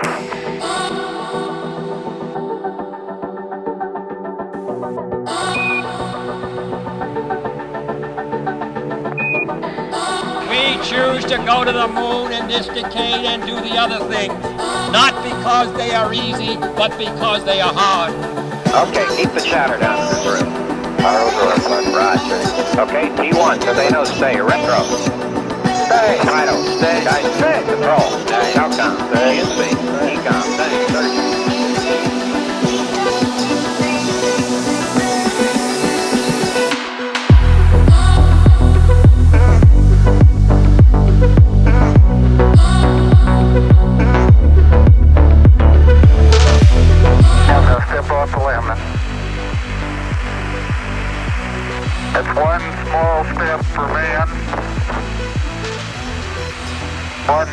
We choose to go to the moon in this decade and do the other things, not because they are easy, but because they are hard. Okay, keep the chatter down in this room. Roger. Okay, T1, so they know stay, retro. Stay, Fido, stay, I stay, control. Stay, outcome, stay, in speed, ecom, stay, search. It's one small step for man, one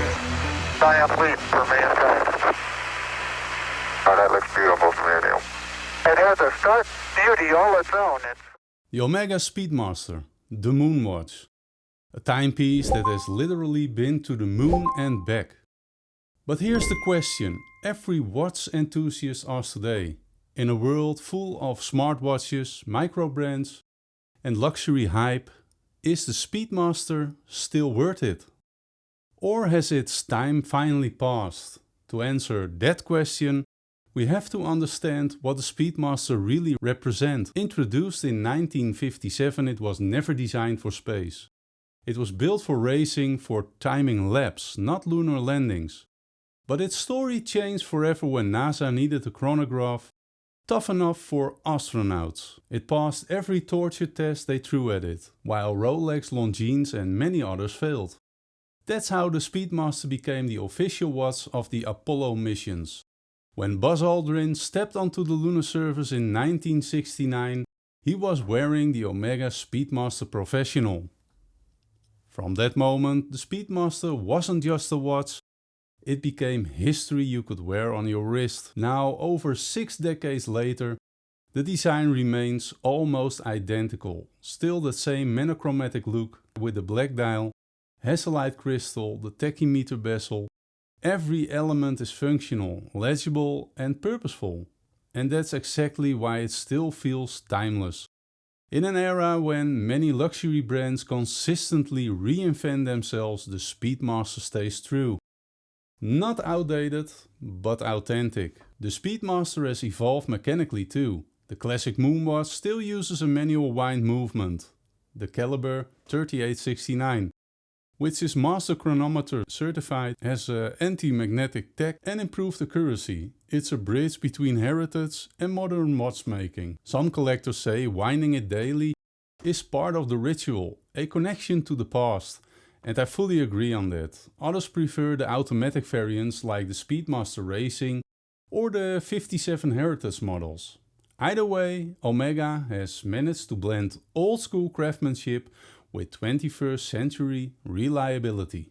giant leap for mankind. Oh, that looks beautiful from video. It has a stark beauty all its own. The Omega Speedmaster, the Moonwatch. A timepiece that has literally been to the moon and back. But here's the question every watch enthusiast asks today. In a world full of smartwatches, micro brands and luxury hype, is the Speedmaster still worth it? Or has its time finally passed? To answer that question, we have to understand what the Speedmaster really represents. Introduced in 1957, it was never designed for space. It was built for racing, for timing laps, not lunar landings. But its story changed forever when NASA needed a chronograph tough enough for astronauts. It passed every torture test they threw at it, while Rolex, Longines and many others failed. That's how the Speedmaster became the official watch of the Apollo missions. When Buzz Aldrin stepped onto the lunar surface in 1969, he was wearing the Omega Speedmaster Professional. From that moment, the Speedmaster wasn't just a watch, it became history you could wear on your wrist. Now, over 6 decades later, the design remains almost identical. Still the same monochromatic look with the black dial, Hasselite crystal, the tachymeter bezel. Every element is functional, legible and purposeful. And that's exactly why it still feels timeless. In an era when many luxury brands consistently reinvent themselves, the Speedmaster stays true. Not outdated, but authentic. The Speedmaster has evolved mechanically too. The classic Moonwatch still uses a manual wind movement, the caliber 3869, which is master chronometer certified, has an anti-magnetic tech and improved accuracy. It's a bridge between heritage and modern watchmaking. Some collectors say winding it daily is part of the ritual, a connection to the past. And I fully agree on that. Others prefer the automatic variants like the Speedmaster Racing or the 57 Heritage models. Either way, Omega has managed to blend old school craftsmanship with 21st century reliability.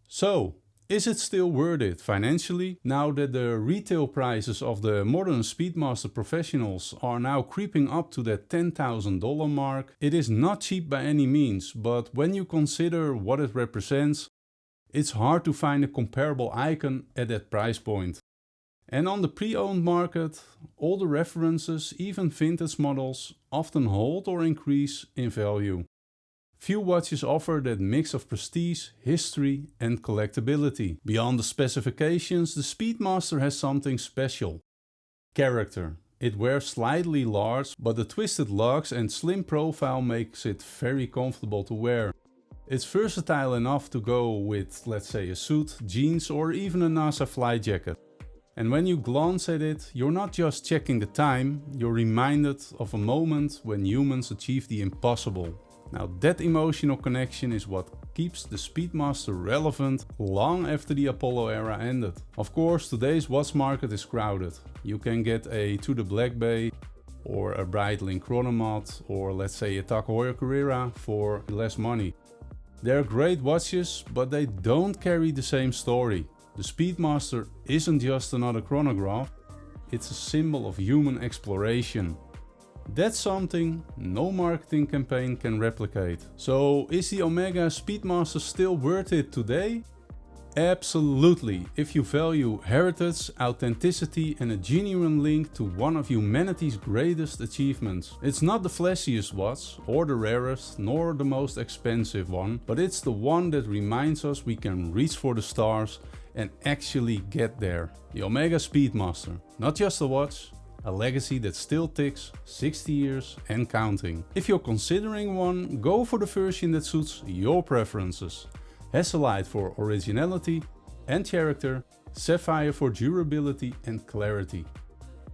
So, is it still worth it financially? Now that the retail prices of the modern Speedmaster Professionals are now creeping up to that $10,000 mark, it is not cheap by any means, but when you consider what it represents, it's hard to find a comparable icon at that price point. And on the pre-owned market, all the references, even vintage models, often hold or increase in value. Few watches offer that mix of prestige, history and collectability. Beyond the specifications, the Speedmaster has something special. Character. It wears slightly large, but the twisted lugs and slim profile makes it very comfortable to wear. It's versatile enough to go with, let's say, a suit, jeans or even a NASA flight jacket. And when you glance at it, you're not just checking the time, you're reminded of a moment when humans achieved the impossible. Now that emotional connection is what keeps the Speedmaster relevant long after the Apollo era ended. Of course, today's watch market is crowded. You can get a To The Black Bay or a Breitling Chronomat or let's say a Tag Heuer Carrera for less money. They're great watches, but they don't carry the same story. The Speedmaster isn't just another chronograph, it's a symbol of human exploration. That's something no marketing campaign can replicate. So is the Omega Speedmaster still worth it today? Absolutely, if you value heritage, authenticity and a genuine link to one of humanity's greatest achievements. It's not the flashiest watch, or the rarest, nor the most expensive one, but it's the one that reminds us we can reach for the stars and actually get there. The Omega Speedmaster, not just a watch, a legacy that still ticks 60 years and counting. If you're considering one, go for the version that suits your preferences. Hasselite for originality and character, Sapphire for durability and clarity.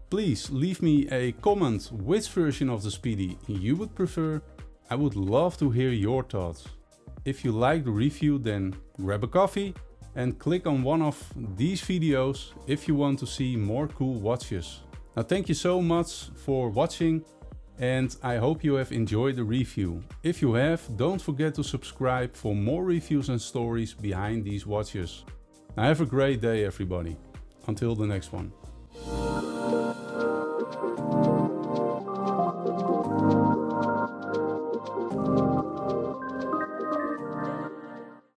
Please leave me a comment which version of the Speedy you would prefer. I would love to hear your thoughts. If you like the review, then grab a coffee and click on one of these videos if you want to see more cool watches. Now thank you so much for watching and I hope you have enjoyed the review. If you have, don't forget to subscribe for more reviews and stories behind these watches. Now have a great day everybody. Until the next one.